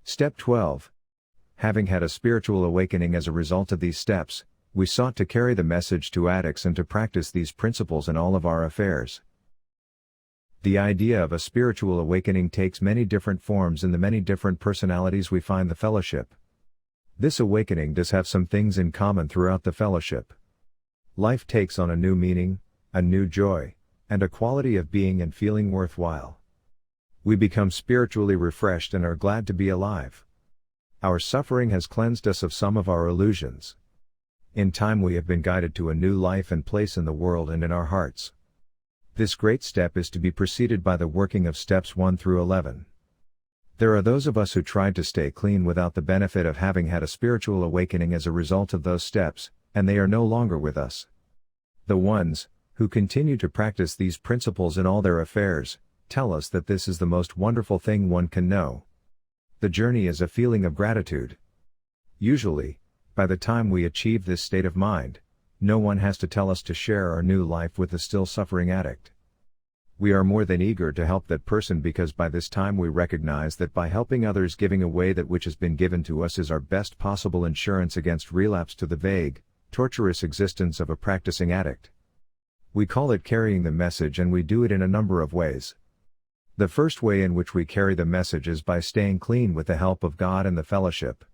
Step 12. Having had a spiritual awakening as a result of these steps, we sought to carry the message to addicts and to practice these principles in all of our affairs. The idea of a spiritual awakening takes many different forms in the many different personalities we find the fellowship. This awakening does have some things in common throughout the fellowship. Life takes on a new meaning, a new joy, and a quality of being and feeling worthwhile. We become spiritually refreshed and are glad to be alive. Our suffering has cleansed us of some of our illusions. In time we have been guided to a new life and place in the world and in our hearts. This great step is to be preceded by the working of steps 1 through 11. There are those of us who tried to stay clean without the benefit of having had a spiritual awakening as a result of those steps, and they are no longer with us. The ones who continue to practice these principles in all their affairs tell us that this is the most wonderful thing one can know. The journey is a feeling of gratitude. Usually, by the time we achieve this state of mind, no one has to tell us to share our new life with the still suffering addict. We are more than eager to help that person because by this time we recognize that by helping others, giving away that which has been given to us is our best possible insurance against relapse to the vague, torturous existence of a practicing addict. We call it carrying the message, and we do it in a number of ways. The first way in which we carry the message is by staying clean with the help of God and the fellowship.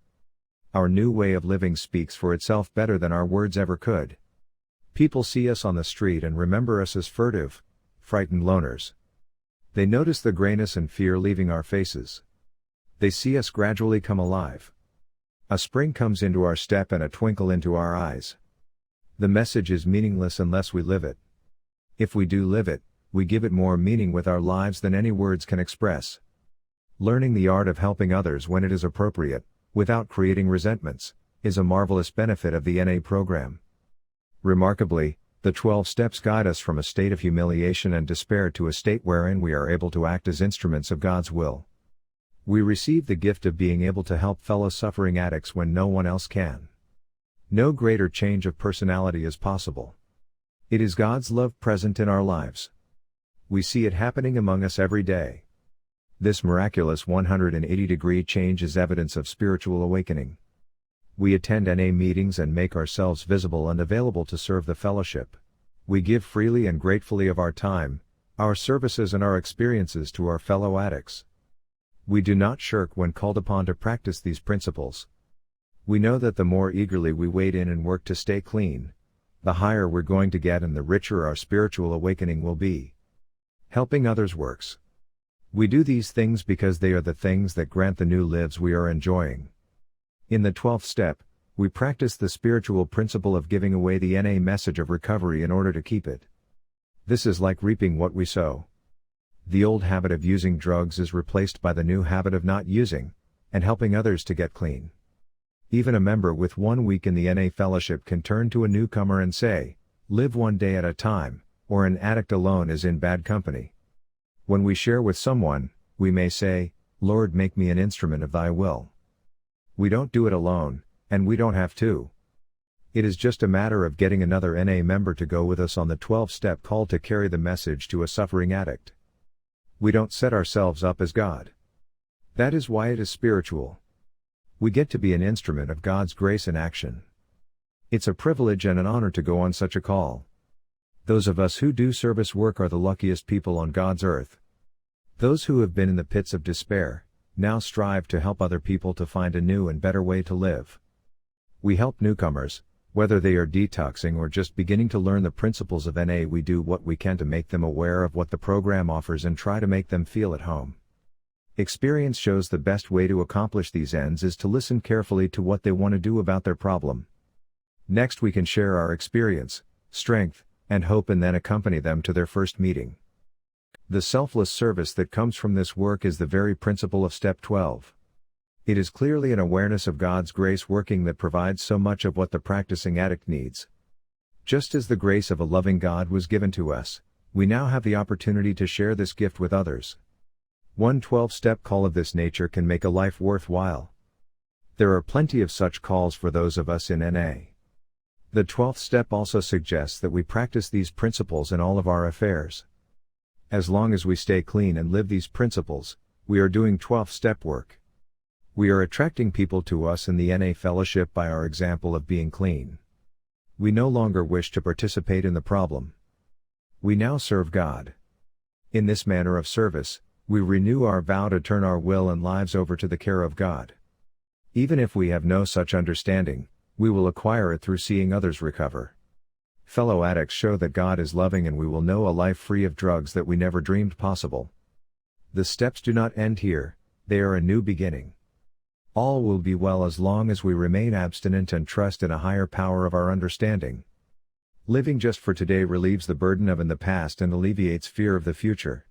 Our new way of living speaks for itself better than our words ever could. People see us on the street and remember us as furtive, frightened loners. They notice the grayness and fear leaving our faces. They see us gradually come alive. A spring comes into our step and a twinkle into our eyes. The message is meaningless unless we live it. If we do live it, we give it more meaning with our lives than any words can express. Learning the art of helping others when it is appropriate, without creating resentments, is a marvelous benefit of the NA program. Remarkably, the 12 steps guide us from a state of humiliation and despair to a state wherein we are able to act as instruments of God's will. We receive the gift of being able to help fellow suffering addicts when no one else can. No greater change of personality is possible. It is God's love present in our lives. We see it happening among us every day. This miraculous 180-degree change is evidence of spiritual awakening. We attend NA meetings and make ourselves visible and available to serve the fellowship. We give freely and gratefully of our time, our services and our experiences to our fellow addicts. We do not shirk when called upon to practice these principles. We know that the more eagerly we wade in and work to stay clean, the higher we're going to get and the richer our spiritual awakening will be. Helping others works. We do these things because they are the things that grant the new lives we are enjoying. In the 12th step, we practice the spiritual principle of giving away the NA message of recovery in order to keep it. This is like reaping what we sow. The old habit of using drugs is replaced by the new habit of not using, and helping others to get clean. Even a member with 1 week in the NA fellowship can turn to a newcomer and say, "Live one day at a time," or "An addict alone is in bad company." When we share with someone, we may say, "Lord, make me an instrument of thy will." We don't do it alone, and we don't have to. It is just a matter of getting another NA member to go with us on the 12-step call to carry the message to a suffering addict. We don't set ourselves up as God. That is why it is spiritual. We get to be an instrument of God's grace in action. It's a privilege and an honor to go on such a call. Those of us who do service work are the luckiest people on God's earth. Those who have been in the pits of despair, now strive to help other people to find a new and better way to live. We help newcomers, whether they are detoxing or just beginning to learn the principles of NA. We do what we can to make them aware of what the program offers and try to make them feel at home. Experience shows the best way to accomplish these ends is to listen carefully to what they want to do about their problem. Next we can share our experience, strength, and hope and then accompany them to their first meeting. The selfless service that comes from this work is the very principle of Step 12. It is clearly an awareness of God's grace working that provides so much of what the practicing addict needs. Just as the grace of a loving God was given to us, we now have the opportunity to share this gift with others. One 12-step call of this nature can make a life worthwhile. There are plenty of such calls for those of us in NA. The 12th step also suggests that we practice these principles in all of our affairs. As long as we stay clean and live these principles, we are doing 12th step work. We are attracting people to us in the NA fellowship by our example of being clean. We no longer wish to participate in the problem. We now serve God. In this manner of service, we renew our vow to turn our will and lives over to the care of God. Even if we have no such understanding, we will acquire it through seeing others recover. Fellow addicts show that God is loving, and we will know a life free of drugs that we never dreamed possible. The steps do not end here, they are a new beginning. All will be well as long as we remain abstinent and trust in a higher power of our understanding. Living just for today relieves the burden of in the past and alleviates fear of the future.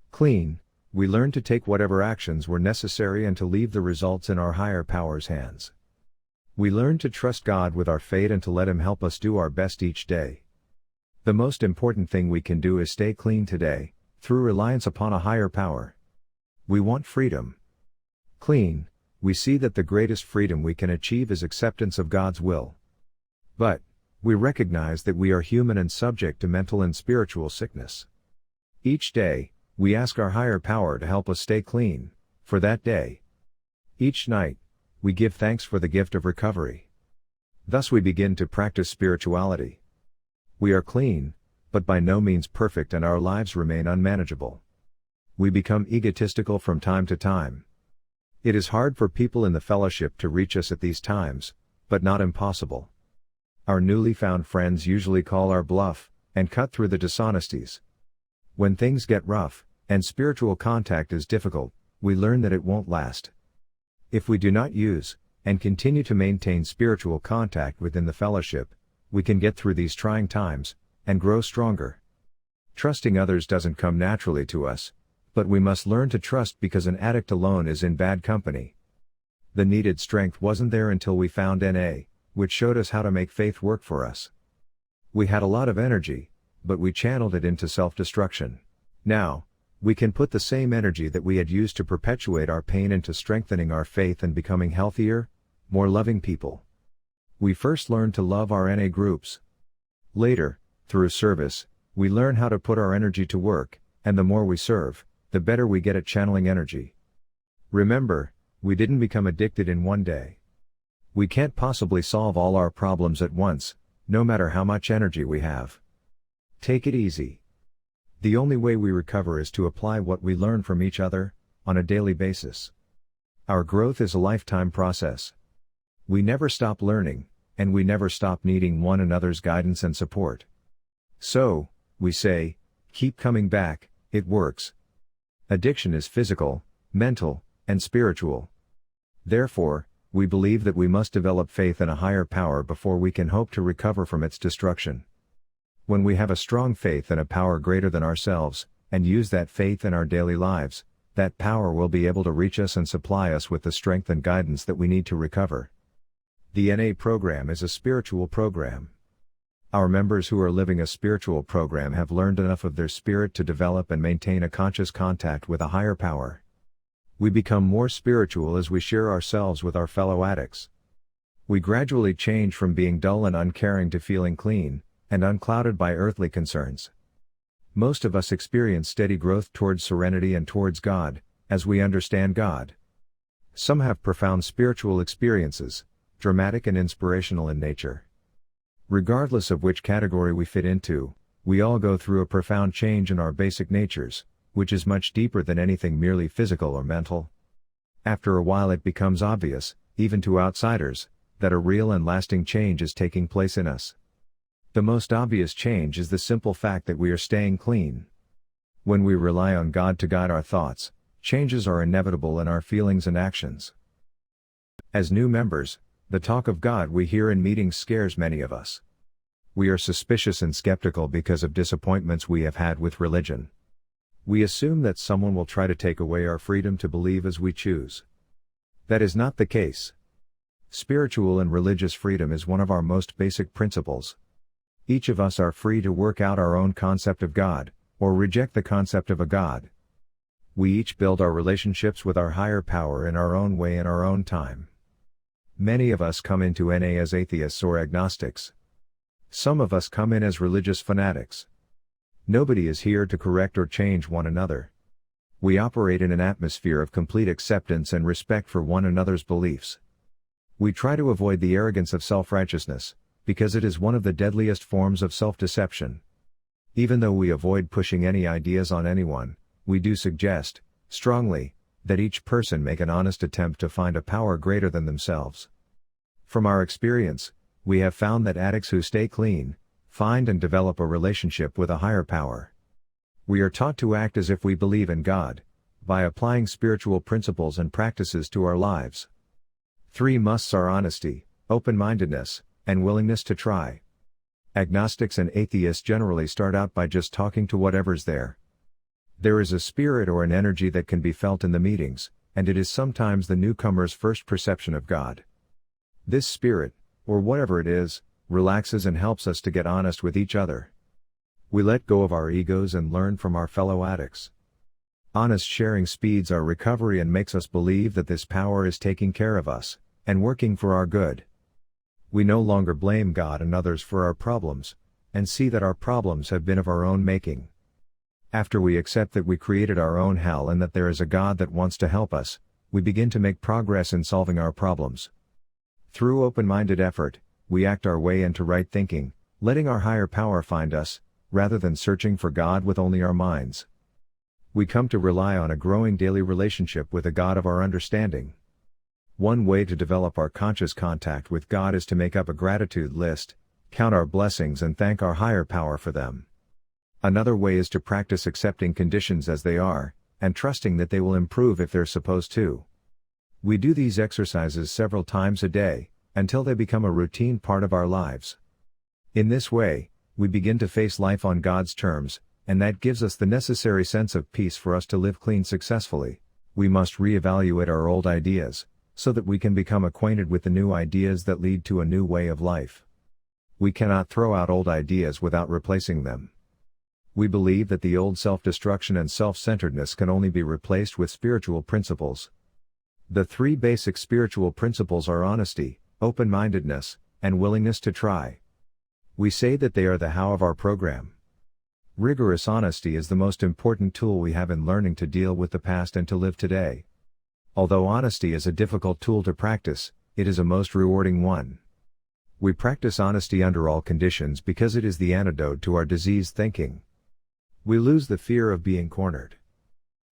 Clean, we learn to take whatever actions were necessary and to leave the results in our higher power's hands. We learn to trust God with our fate and to let Him help us do our best each day. The most important thing we can do is stay clean today, through reliance upon a higher power. We want freedom. Clean, we see that the greatest freedom we can achieve is acceptance of God's will. But, we recognize that we are human and subject to mental and spiritual sickness. Each day, we ask our higher power to help us stay clean, for that day. Each night, we give thanks for the gift of recovery. Thus we begin to practice spirituality. We are clean, but by no means perfect, and our lives remain unmanageable. We become egotistical from time to time. It is hard for people in the fellowship to reach us at these times, but not impossible. Our newly found friends usually call our bluff, and cut through the dishonesties. When things get rough, and spiritual contact is difficult, we learn that it won't last. If we do not use, and continue to maintain spiritual contact within the fellowship, we can get through these trying times, and grow stronger. Trusting others doesn't come naturally to us, but we must learn to trust because an addict alone is in bad company. The needed strength wasn't there until we found NA, which showed us how to make faith work for us. We had a lot of energy, but we channeled it into self-destruction. Now, we can put the same energy that we had used to perpetuate our pain into strengthening our faith and becoming healthier, more loving people. We first learn to love our NA groups. Later, through service, we learn how to put our energy to work, and the more we serve, the better we get at channeling energy. Remember, we didn't become addicted in one day. We can't possibly solve all our problems at once, no matter how much energy we have. Take it easy. The only way we recover is to apply what we learn from each other, on a daily basis. Our growth is a lifetime process. We never stop learning, and we never stop needing one another's guidance and support. So, we say, keep coming back, it works. Addiction is physical, mental, and spiritual. Therefore, we believe that we must develop faith in a higher power before we can hope to recover from its destruction. When we have a strong faith in a power greater than ourselves, and use that faith in our daily lives, that power will be able to reach us and supply us with the strength and guidance that we need to recover. The NA program is a spiritual program. Our members who are living a spiritual program have learned enough of their spirit to develop and maintain a conscious contact with a higher power. We become more spiritual as we share ourselves with our fellow addicts. We gradually change from being dull and uncaring to feeling clean, and unclouded by earthly concerns. Most of us experience steady growth towards serenity and towards God, as we understand God. Some have profound spiritual experiences, dramatic and inspirational in nature. Regardless of which category we fit into, we all go through a profound change in our basic natures, which is much deeper than anything merely physical or mental. After a while it becomes obvious, even to outsiders, that a real and lasting change is taking place in us. The most obvious change is the simple fact that we are staying clean. When we rely on God to guide our thoughts, changes are inevitable in our feelings and actions. As new members, the talk of God we hear in meetings scares many of us. We are suspicious and skeptical because of disappointments we have had with religion. We assume that someone will try to take away our freedom to believe as we choose. That is not the case. Spiritual and religious freedom is one of our most basic principles. Each of us are free to work out our own concept of God, or reject the concept of a God. We each build our relationships with our higher power in our own way in our own time. Many of us come into NA as atheists or agnostics. Some of us come in as religious fanatics. Nobody is here to correct or change one another. We operate in an atmosphere of complete acceptance and respect for one another's beliefs. We try to avoid the arrogance of self-righteousness, because it is one of the deadliest forms of self-deception. Even though we avoid pushing any ideas on anyone, we do suggest, strongly, that each person make an honest attempt to find a power greater than themselves. From our experience, we have found that addicts who stay clean, find and develop a relationship with a higher power. We are taught to act as if we believe in God, by applying spiritual principles and practices to our lives. 3 musts are honesty, open-mindedness, and willingness to try. Agnostics and atheists generally start out by just talking to whatever's there. There is a spirit or an energy that can be felt in the meetings, and it is sometimes the newcomer's first perception of God. This spirit, or whatever it is, relaxes and helps us to get honest with each other. We let go of our egos and learn from our fellow addicts. Honest sharing speeds our recovery and makes us believe that this power is taking care of us, and working for our good. We no longer blame God and others for our problems, and see that our problems have been of our own making. After we accept that we created our own hell and that there is a God that wants to help us, we begin to make progress in solving our problems. Through open-minded effort, we act our way into right thinking, letting our higher power find us, rather than searching for God with only our minds. We come to rely on a growing daily relationship with a God of our understanding. One way to develop our conscious contact with God is to make up a gratitude list, count our blessings and thank our higher power for them. Another way is to practice accepting conditions as they are, and trusting that they will improve if they're supposed to. We do these exercises several times a day, until they become a routine part of our lives. In this way, we begin to face life on God's terms, and that gives us the necessary sense of peace for us to live clean successfully. We must reevaluate our old ideas, so that we can become acquainted with the new ideas that lead to a new way of life. We cannot throw out old ideas without replacing them. We believe that the old self-destruction and self-centeredness can only be replaced with spiritual principles. The 3 basic spiritual principles are honesty, open-mindedness, and willingness to try. We say that they are the how of our program. Rigorous honesty is the most important tool we have in learning to deal with the past and to live today. Although honesty is a difficult tool to practice, it is a most rewarding one. We practice honesty under all conditions because it is the antidote to our diseased thinking. We lose the fear of being cornered.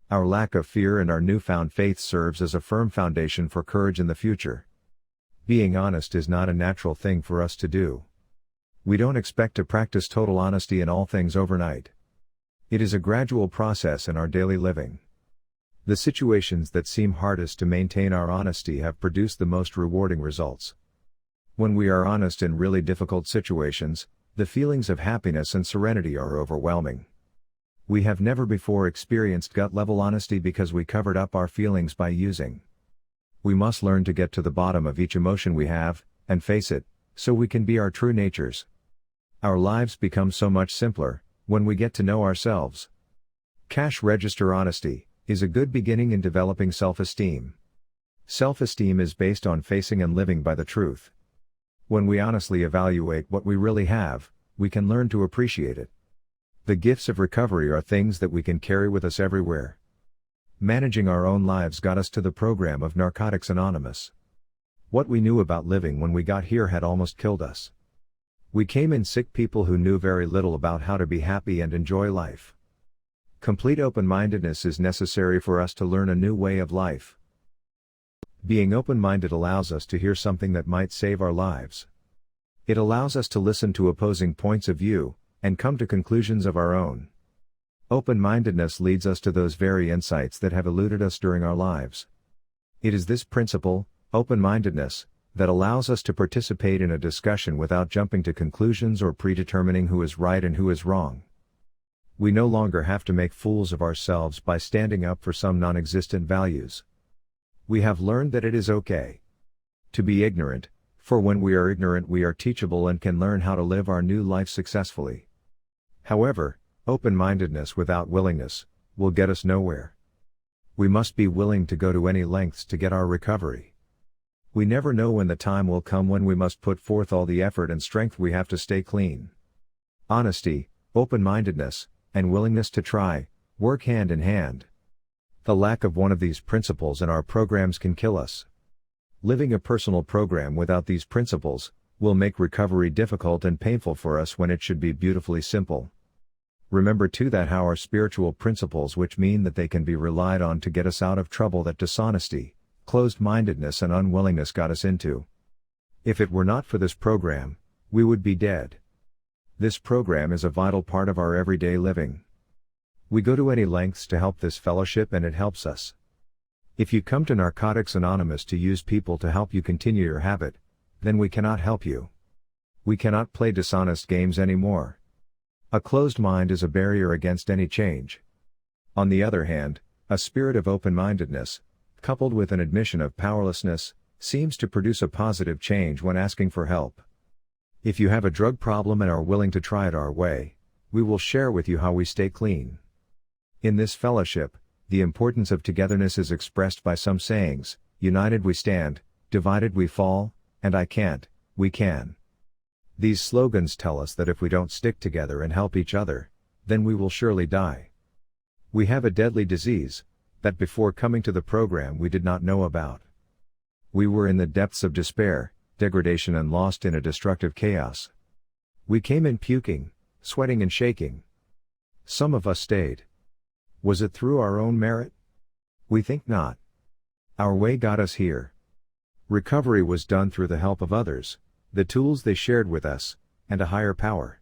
Our lack of fear and our newfound faith serves as a firm foundation for courage in the future. Being honest is not a natural thing for us to do. We don't expect to practice total honesty in all things overnight. It is a gradual process in our daily living. The situations that seem hardest to maintain our honesty have produced the most rewarding results. When we are honest in really difficult situations, the feelings of happiness and serenity are overwhelming. We have never before experienced gut-level honesty because we covered up our feelings by using. We must learn to get to the bottom of each emotion we have, and face it, so we can be our true natures. Our lives become so much simpler, when we get to know ourselves. Cash register honesty is a good beginning in developing self-esteem. Self-esteem is based on facing and living by the truth. When we honestly evaluate what we really have, we can learn to appreciate it. The gifts of recovery are things that we can carry with us everywhere. Managing our own lives got us to the program of Narcotics Anonymous. What we knew about living when we got here had almost killed us. We came in sick people who knew very little about how to be happy and enjoy life. Complete open-mindedness is necessary for us to learn a new way of life. Being open-minded allows us to hear something that might save our lives. It allows us to listen to opposing points of view, and come to conclusions of our own. Open-mindedness leads us to those very insights that have eluded us during our lives. It is this principle, open-mindedness, that allows us to participate in a discussion without jumping to conclusions or predetermining who is right and who is wrong. We no longer have to make fools of ourselves by standing up for some non-existent values. We have learned that it is okay to be ignorant, for when we are ignorant we are teachable and can learn how to live our new life successfully. However, open-mindedness without willingness will get us nowhere. We must be willing to go to any lengths to get our recovery. We never know when the time will come when we must put forth all the effort and strength we have to stay clean. Honesty, open-mindedness, and willingness to try, work hand in hand. The lack of one of these principles in our programs can kill us. Living a personal program without these principles will make recovery difficult and painful for us when it should be beautifully simple. Remember too that how our spiritual principles, which mean that they can be relied on to get us out of trouble that dishonesty, closed-mindedness and unwillingness got us into. If it were not for this program, we would be dead. This program is a vital part of our everyday living. We go to any lengths to help this fellowship and it helps us. If you come to Narcotics Anonymous to use people to help you continue your habit, then we cannot help you. We cannot play dishonest games anymore. A closed mind is a barrier against any change. On the other hand, a spirit of open-mindedness, coupled with an admission of powerlessness, seems to produce a positive change when asking for help. If you have a drug problem and are willing to try it our way, we will share with you how we stay clean. In this fellowship, the importance of togetherness is expressed by some sayings: united we stand, divided we fall, and I can't, we can. These slogans tell us that if we don't stick together and help each other, then we will surely die. We have a deadly disease that before coming to the program we did not know about. We were in the depths of despair, degradation and lost in a destructive chaos. We came in puking, sweating and shaking. Some of us stayed. Was it through our own merit? We think not. Our way got us here. Recovery was done through the help of others, the tools they shared with us, and a higher power.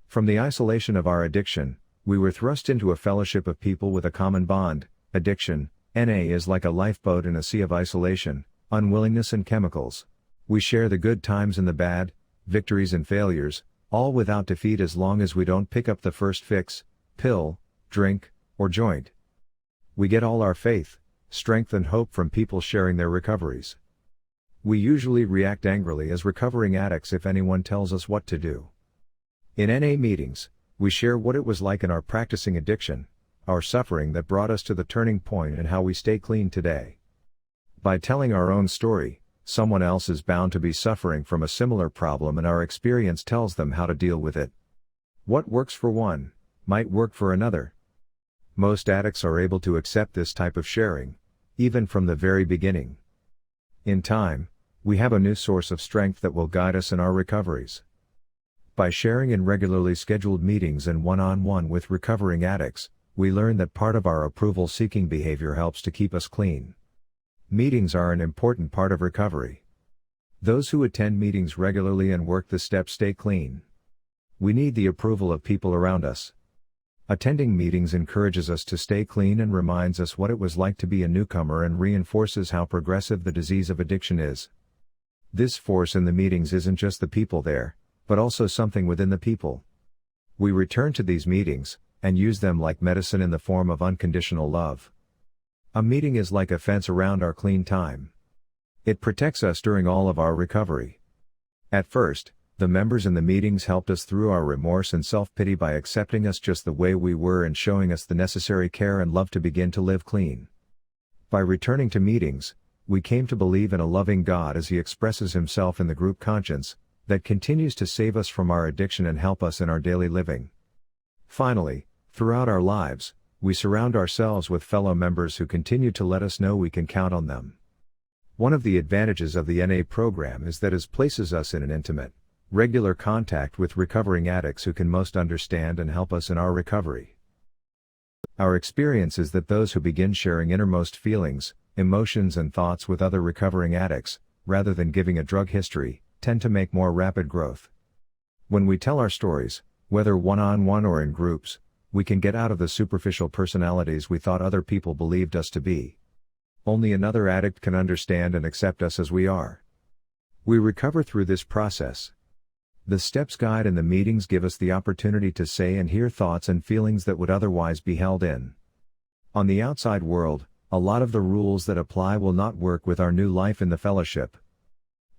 From the isolation of our addiction, we were thrust into a fellowship of people with a common bond. Addiction, NA, is like a lifeboat in a sea of isolation, unwillingness and chemicals. We share the good times and the bad, victories and failures, all without defeat as long as we don't pick up the first fix, pill, drink, or joint. We get all our faith, strength and hope from people sharing their recoveries. We usually react angrily as recovering addicts if anyone tells us what to do. In NA meetings, we share what it was like in our practicing addiction, our suffering that brought us to the turning point, and how we stay clean today. By telling our own story, someone else is bound to be suffering from a similar problem, and our experience tells them how to deal with it. What works for one might work for another. Most addicts are able to accept this type of sharing, even from the very beginning. In time, we have a new source of strength that will guide us in our recoveries. By sharing in regularly scheduled meetings and one-on-one with recovering addicts, we learn that part of our approval-seeking behavior helps to keep us clean. Meetings are an important part of recovery. Those who attend meetings regularly and work the steps stay clean. We need the approval of people around us. Attending meetings encourages us to stay clean and reminds us what it was like to be a newcomer, and reinforces how progressive the disease of addiction is. This force in the meetings isn't just the people there, but also something within the people. We return to these meetings, and use them like medicine in the form of unconditional love. A meeting is like a fence around our clean time. It protects us during all of our recovery. At first, the members in the meetings helped us through our remorse and self-pity by accepting us just the way we were and showing us the necessary care and love to begin to live clean. By returning to meetings, we came to believe in a loving God as He expresses Himself in the group conscience, that continues to save us from our addiction and help us in our daily living. Finally, throughout our lives, we surround ourselves with fellow members who continue to let us know we can count on them. One of the advantages of the NA program is that it places us in an intimate, regular contact with recovering addicts who can most understand and help us in our recovery. Our experience is that those who begin sharing innermost feelings, emotions and thoughts with other recovering addicts, rather than giving a drug history, tend to make more rapid growth. When we tell our stories, whether one-on-one or in groups, we can get out of the superficial personalities we thought other people believed us to be. Only another addict can understand and accept us as we are. We recover through this process. The steps guide in the meetings give us the opportunity to say and hear thoughts and feelings that would otherwise be held in. On the outside world, a lot of the rules that apply will not work with our new life in the fellowship.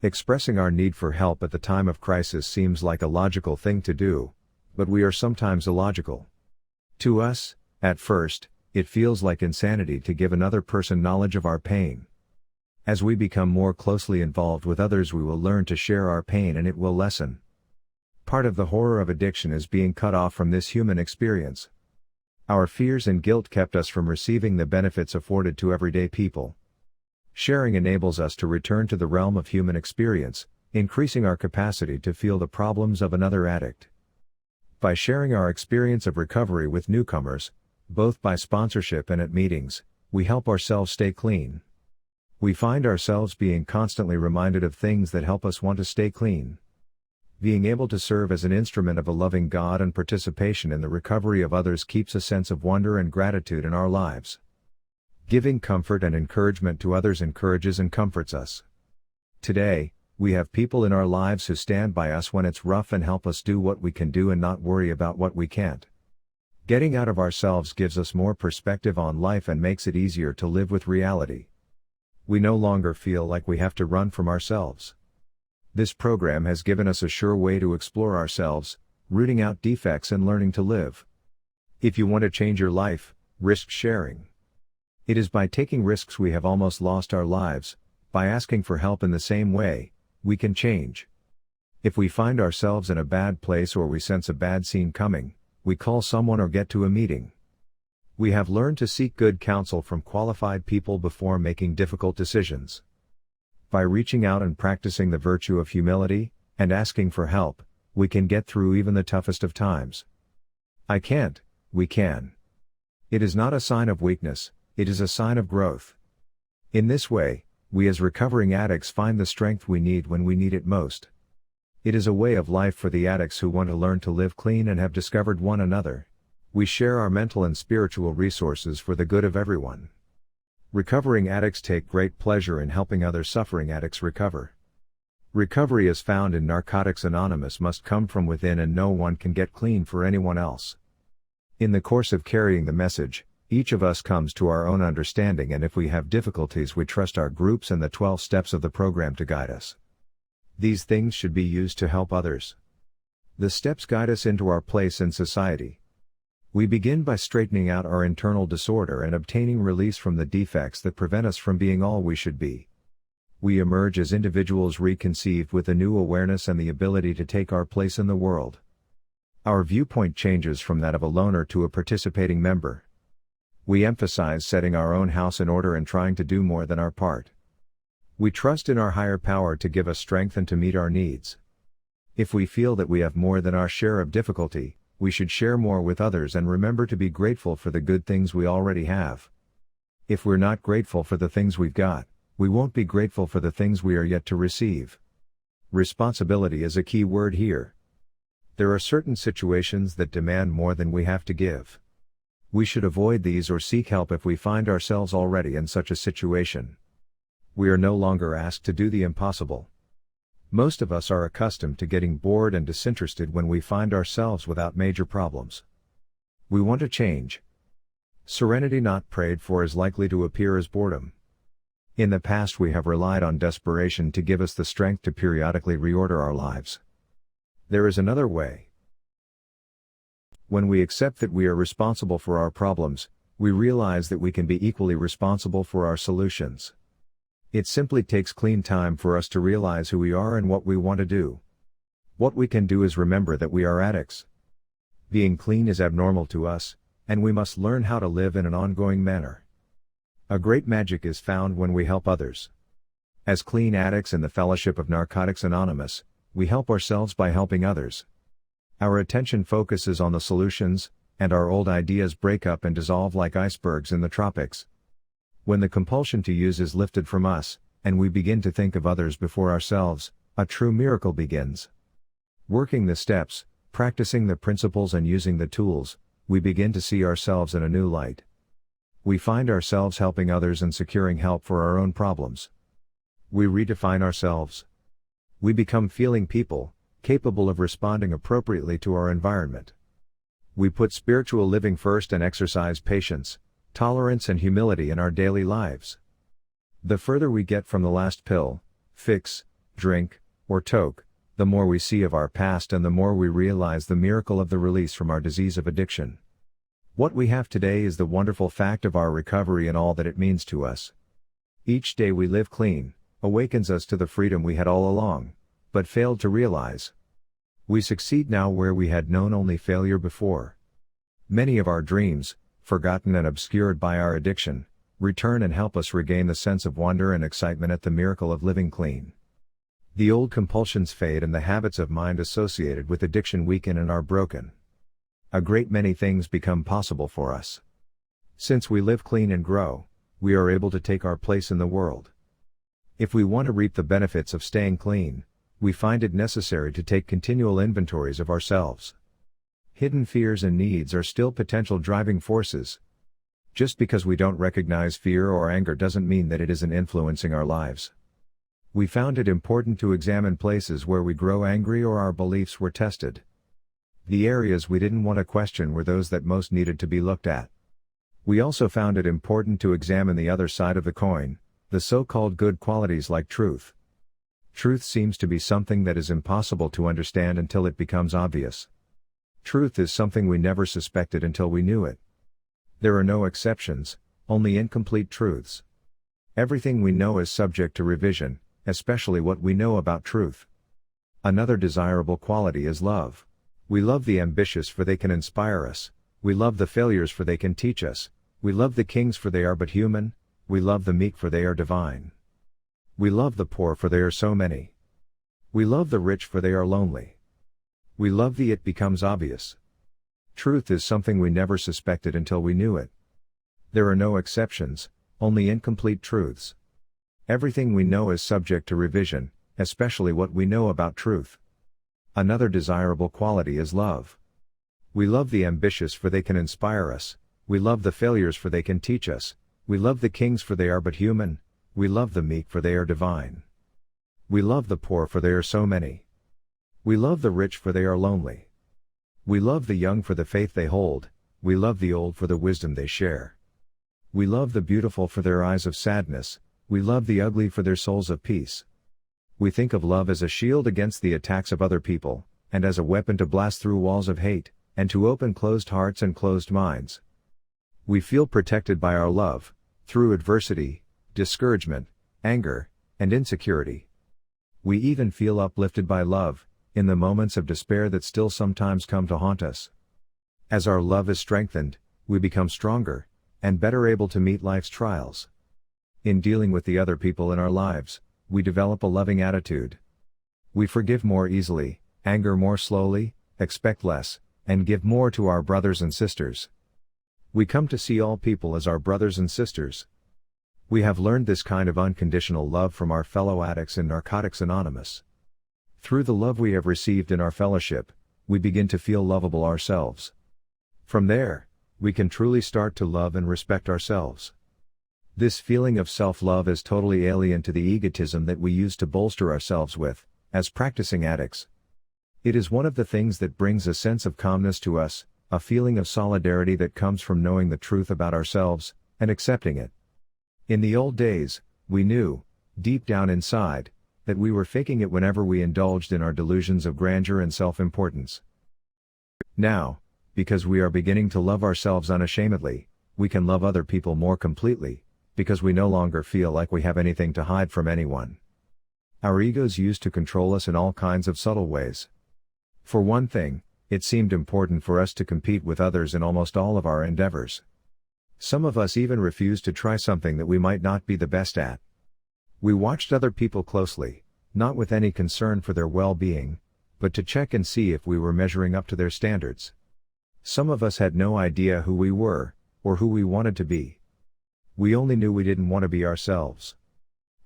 Expressing our need for help at the time of crisis seems like a logical thing to do, but we are sometimes illogical. To us, at first, it feels like insanity to give another person knowledge of our pain. As we become more closely involved with others, we will learn to share our pain and it will lessen. Part of the horror of addiction is being cut off from this human experience. Our fears and guilt kept us from receiving the benefits afforded to everyday people. Sharing enables us to return to the realm of human experience, increasing our capacity to feel the problems of another addict. By sharing our experience of recovery with newcomers, both by sponsorship and at meetings, we help ourselves stay clean. We find ourselves being constantly reminded of things that help us want to stay clean. Being able to serve as an instrument of a loving God and participation in the recovery of others keeps a sense of wonder and gratitude in our lives. Giving comfort and encouragement to others encourages and comforts us. Today, we have people in our lives who stand by us when it's rough and help us do what we can do and not worry about what we can't. Getting out of ourselves gives us more perspective on life and makes it easier to live with reality. We no longer feel like we have to run from ourselves. This program has given us a sure way to explore ourselves, rooting out defects and learning to live. If you want to change your life, risk sharing. It is by taking risks we have almost lost our lives. By asking for help in the same way, we can change. If we find ourselves in a bad place or we sense a bad scene coming, we call someone or get to a meeting. We have learned to seek good counsel from qualified people before making difficult decisions. By reaching out and practicing the virtue of humility, and asking for help, we can get through even the toughest of times. I can't, we can. It is not a sign of weakness, it is a sign of growth. In this way, we as recovering addicts find the strength we need when we need it most. It is a way of life for the addicts who want to learn to live clean and have discovered one another. We share our mental and spiritual resources for the good of everyone. Recovering addicts take great pleasure in helping other suffering addicts recover. Recovery as found in Narcotics Anonymous must come from within and no one can get clean for anyone else. In the course of carrying the message, each of us comes to our own understanding, and if we have difficulties we trust our groups and the 12 steps of the program to guide us. These things should be used to help others. The steps guide us into our place in society. We begin by straightening out our internal disorder and obtaining release from the defects that prevent us from being all we should be. We emerge as individuals reconceived with a new awareness and the ability to take our place in the world. Our viewpoint changes from that of a loner to a participating member. We emphasize setting our own house in order and trying to do more than our part. We trust in our higher power to give us strength and to meet our needs. If we feel that we have more than our share of difficulty, we should share more with others and remember to be grateful for the good things we already have. If we're not grateful for the things we've got, we won't be grateful for the things we are yet to receive. Responsibility is a key word here. There are certain situations that demand more than we have to give. We should avoid these or seek help if we find ourselves already in such a situation. We are no longer asked to do the impossible. Most of us are accustomed to getting bored and disinterested when we find ourselves without major problems. We want to change. Serenity not prayed for is likely to appear as boredom. In the past we have relied on desperation to give us the strength to periodically reorder our lives. There is another way. When we accept that we are responsible for our problems, we realize that we can be equally responsible for our solutions. It simply takes clean time for us to realize who we are and what we want to do. What we can do is remember that we are addicts. Being clean is abnormal to us, and we must learn how to live in an ongoing manner. A great magic is found when we help others. As clean addicts in the fellowship of Narcotics Anonymous, we help ourselves by helping others. Our attention focuses on the solutions, and our old ideas break up and dissolve like icebergs in the tropics. When the compulsion to use is lifted from us, and we begin to think of others before ourselves, a true miracle begins. Working the steps, practicing the principles and using the tools, we begin to see ourselves in a new light. We find ourselves helping others and securing help for our own problems. We redefine ourselves. We become feeling people, capable of responding appropriately to our environment. We put spiritual living first and exercise patience, tolerance and humility in our daily lives. The further we get from the last pill, fix, drink, or toke, the more we see of our past and the more we realize the miracle of the release from our disease of addiction. What we have today is the wonderful fact of our recovery and all that it means to us. Each day we live clean, awakens us to the freedom we had all along, but failed to realize. We succeed now where we had known only failure before. Many of our dreams, forgotten and obscured by our addiction, return and help us regain the sense of wonder and excitement at the miracle of living clean. The old compulsions fade and the habits of mind associated with addiction weaken and are broken. A great many things become possible for us. Since we live clean and grow, we are able to take our place in the world. If we want to reap the benefits of staying clean, we find it necessary to take continual inventories of ourselves. Hidden fears and needs are still potential driving forces. Just because we don't recognize fear or anger doesn't mean that it isn't influencing our lives. We found it important to examine places where we grow angry or our beliefs were tested. The areas we didn't want to question were those that most needed to be looked at. We also found it important to examine the other side of the coin, the so-called good qualities like truth. Truth seems to be something that is impossible to understand until it becomes obvious. Truth is something we never suspected until we knew it. There are no exceptions, only incomplete truths. Everything we know is subject to revision, especially what we know about truth. Another desirable quality is love. We love the ambitious for they can inspire us, we love the failures for they can teach us, we love the kings for they are but human, we love the meek for they are divine. We love the poor for they are so many. We love the rich for they are lonely. We love the it becomes obvious. Truth is something we never suspected until we knew it. There are no exceptions, only incomplete truths. Everything we know is subject to revision, especially what we know about truth. Another desirable quality is love. We love the ambitious for they can inspire us, we love the failures for they can teach us, we love the kings for they are but human, we love the meek for they are divine. We love the poor for they are so many. We love the rich for they are lonely. We love the young for the faith they hold, we love the old for the wisdom they share. We love the beautiful for their eyes of sadness, we love the ugly for their souls of peace. We think of love as a shield against the attacks of other people, and as a weapon to blast through walls of hate, and to open closed hearts and closed minds. We feel protected by our love, through adversity, discouragement, anger, and insecurity. We even feel uplifted by love, in the moments of despair that still sometimes come to haunt us. As our love is strengthened, we become stronger, and better able to meet life's trials. In dealing with the other people in our lives, we develop a loving attitude. We forgive more easily, anger more slowly, expect less, and give more to our brothers and sisters. We come to see all people as our brothers and sisters. We have learned this kind of unconditional love from our fellow addicts in Narcotics Anonymous. Through the love we have received in our fellowship, we begin to feel lovable ourselves. From there, we can truly start to love and respect ourselves. This feeling of self-love is totally alien to the egotism that we use to bolster ourselves with, as practicing addicts. It is one of the things that brings a sense of calmness to us, a feeling of solidarity that comes from knowing the truth about ourselves, and accepting it. In the old days, we knew, deep down inside, that we were faking it whenever we indulged in our delusions of grandeur and self-importance. Now, because we are beginning to love ourselves unashamedly, we can love other people more completely, because we no longer feel like we have anything to hide from anyone. Our egos used to control us in all kinds of subtle ways. For one thing, it seemed important for us to compete with others in almost all of our endeavors. Some of us even refused to try something that we might not be the best at. We watched other people closely, not with any concern for their well-being, but to check and see if we were measuring up to their standards. Some of us had no idea who we were, or who we wanted to be. We only knew we didn't want to be ourselves.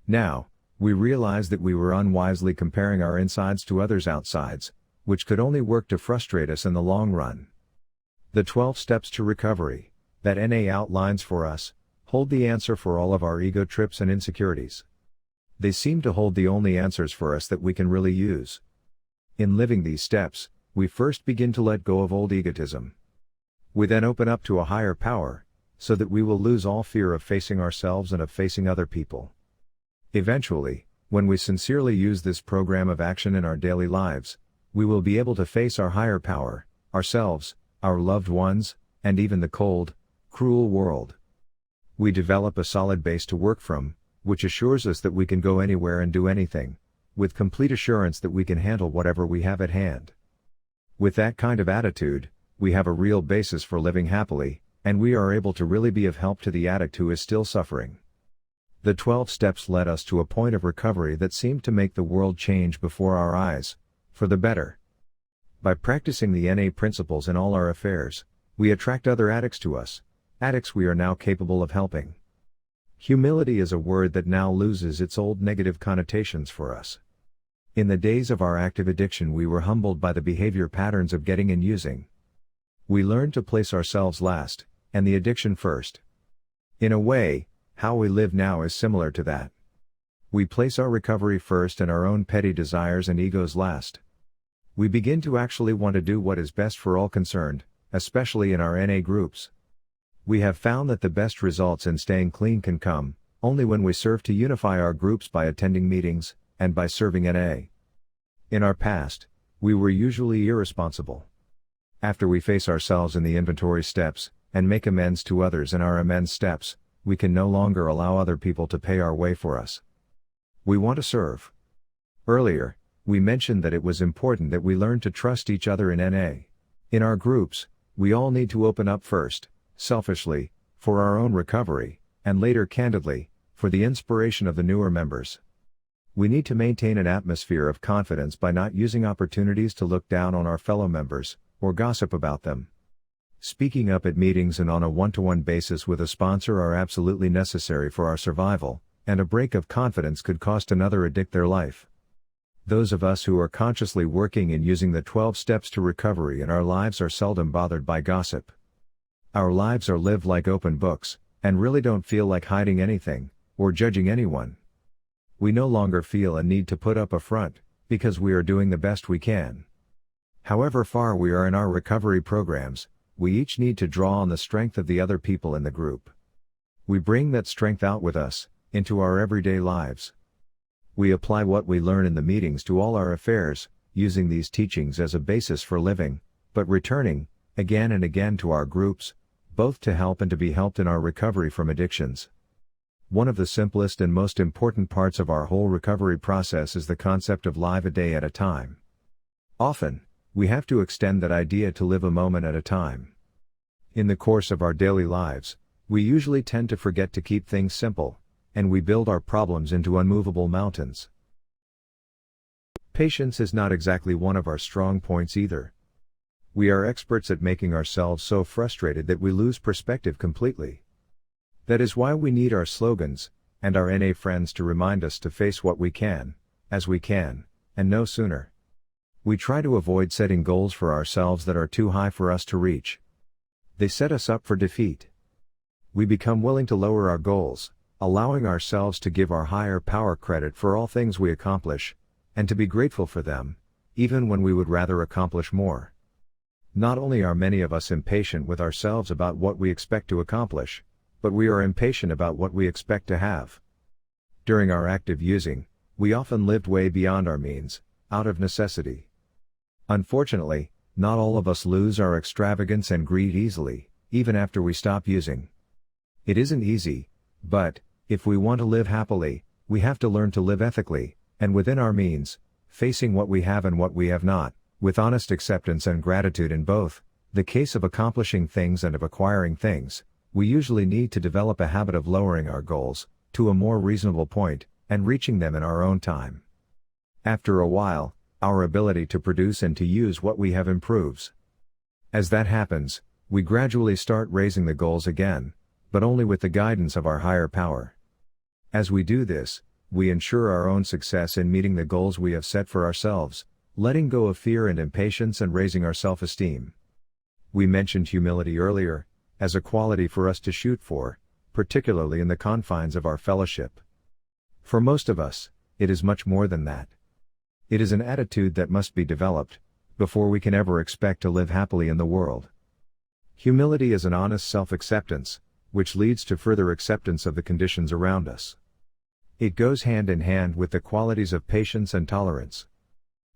Now, we realized that we were unwisely comparing our insides to others' outsides, which could only work to frustrate us in the long run. The 12 steps to recovery, that NA outlines for us, hold the answer for all of our ego trips and insecurities. They seem to hold the only answers for us that we can really use. In living these steps, we first begin to let go of old egotism. We then open up to a higher power, so that we will lose all fear of facing ourselves and of facing other people. Eventually, when we sincerely use this program of action in our daily lives, we will be able to face our higher power, ourselves, our loved ones, and even the cold, cruel world. We develop a solid base to work from, which assures us that we can go anywhere and do anything, with complete assurance that we can handle whatever we have at hand. With that kind of attitude, we have a real basis for living happily, and we are able to really be of help to the addict who is still suffering. The 12 steps led us to a point of recovery that seemed to make the world change before our eyes, for the better. By practicing the NA principles in all our affairs, we attract other addicts to us, addicts we are now capable of helping. Humility is a word that now loses its old negative connotations for us. In the days of our active addiction, we were humbled by the behavior patterns of getting and using. We learned to place ourselves last, and the addiction first. In a way, how we live now is similar to that. We place our recovery first and our own petty desires and egos last. We begin to actually want to do what is best for all concerned, especially in our NA groups. We have found that the best results in staying clean can come only when we serve to unify our groups by attending meetings, and by serving NA. In our past, we were usually irresponsible. After we face ourselves in the inventory steps, and make amends to others in our amends steps, we can no longer allow other people to pay our way for us. We want to serve. Earlier, we mentioned that it was important that we learn to trust each other in NA. In our groups, we all need to open up first, selfishly, for our own recovery, and later candidly, for the inspiration of the newer members. We need to maintain an atmosphere of confidence by not using opportunities to look down on our fellow members, or gossip about them. Speaking up at meetings and on a one-to-one basis with a sponsor are absolutely necessary for our survival, and a break of confidence could cost another addict their life. Those of us who are consciously working and using the 12 steps to recovery in our lives are seldom bothered by gossip. Our lives are lived like open books, and really don't feel like hiding anything, or judging anyone. We no longer feel a need to put up a front, because we are doing the best we can. However far we are in our recovery programs, we each need to draw on the strength of the other people in the group. We bring that strength out with us, into our everyday lives. We apply what we learn in the meetings to all our affairs, using these teachings as a basis for living, but returning, again and again to our groups, both to help and to be helped in our recovery from addictions. One of the simplest and most important parts of our whole recovery process is the concept of live a day at a time. Often, we have to extend that idea to live a moment at a time. In the course of our daily lives, we usually tend to forget to keep things simple, and we build our problems into unmovable mountains. Patience is not exactly one of our strong points either. We are experts at making ourselves so frustrated that we lose perspective completely. That is why we need our slogans, and our NA friends to remind us to face what we can, as we can, and no sooner. We try to avoid setting goals for ourselves that are too high for us to reach. They set us up for defeat. We become willing to lower our goals, allowing ourselves to give our higher power credit for all things we accomplish, and to be grateful for them, even when we would rather accomplish more. Not only are many of us impatient with ourselves about what we expect to accomplish, but we are impatient about what we expect to have. During our active using, we often lived way beyond our means, out of necessity. Unfortunately, not all of us lose our extravagance and greed easily, even after we stop using. It isn't easy, but, if we want to live happily, we have to learn to live ethically, and within our means, facing what we have and what we have not, with honest acceptance and gratitude in both the case of accomplishing things and of acquiring things. We usually need to develop a habit of lowering our goals to a more reasonable point, and reaching them in our own time. After a while, our ability to produce and to use what we have improves. As that happens, we gradually start raising the goals again, but only with the guidance of our higher power. As we do this, we ensure our own success in meeting the goals we have set for ourselves, letting go of fear and impatience and raising our self-esteem. We mentioned humility earlier, as a quality for us to shoot for, particularly in the confines of our fellowship. For most of us, it is much more than that. It is an attitude that must be developed, before we can ever expect to live happily in the world. Humility is an honest self-acceptance, which leads to further acceptance of the conditions around us. It goes hand in hand with the qualities of patience and tolerance.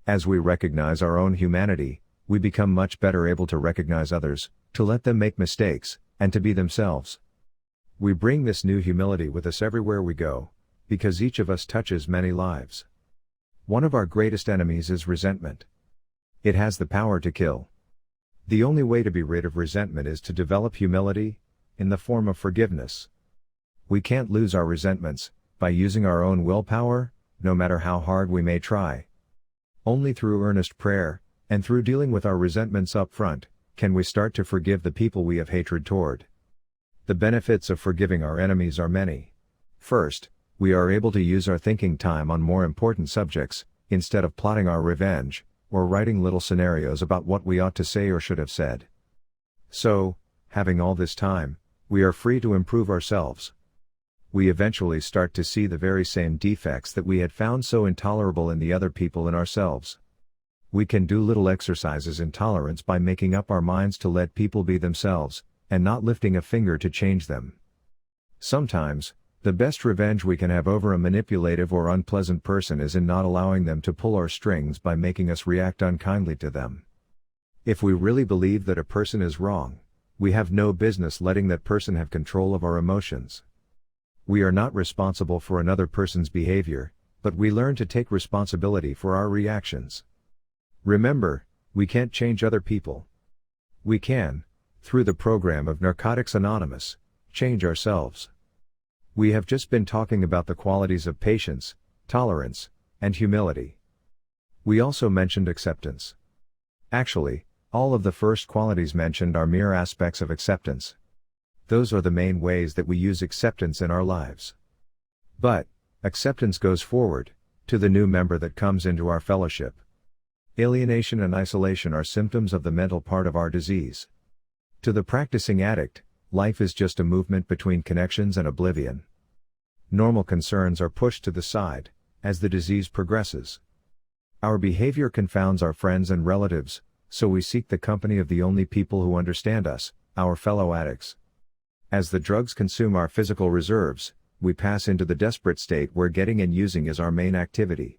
As we recognize our own humanity, we become much better able to recognize others, to let them make mistakes, and to be themselves. We bring this new humility with us everywhere we go, because each of us touches many lives. One of our greatest enemies is resentment. It has the power to kill. The only way to be rid of resentment is to develop humility, in the form of forgiveness. We can't lose our resentments by using our own willpower, no matter how hard we may try. Only through earnest prayer, and through dealing with our resentments up front, can we start to forgive the people we have hatred toward. The benefits of forgiving our enemies are many. First, we are able to use our thinking time on more important subjects, instead of plotting our revenge, or writing little scenarios about what we ought to say or should have said. So, having all this time, we are free to improve ourselves. We eventually start to see the very same defects that we had found so intolerable in the other people and ourselves. We can do little exercises in tolerance by making up our minds to let people be themselves, and not lifting a finger to change them. Sometimes, the best revenge we can have over a manipulative or unpleasant person is in not allowing them to pull our strings by making us react unkindly to them. If we really believe that a person is wrong, we have no business letting that person have control of our emotions. We are not responsible for another person's behavior, but we learn to take responsibility for our reactions. Remember, we can't change other people. We can, through the program of Narcotics Anonymous, change ourselves. We have just been talking about the qualities of patience, tolerance, and humility. We also mentioned acceptance. Actually, all of the first qualities mentioned are mere aspects of acceptance. Those are the main ways that we use acceptance in our lives. But, acceptance goes forward, to the new member that comes into our fellowship. Alienation and isolation are symptoms of the mental part of our disease. To the practicing addict, life is just a movement between connections and oblivion. Normal concerns are pushed to the side, as the disease progresses. Our behavior confounds our friends and relatives, so we seek the company of the only people who understand us, our fellow addicts. As the drugs consume our physical reserves, we pass into the desperate state where getting and using is our main activity.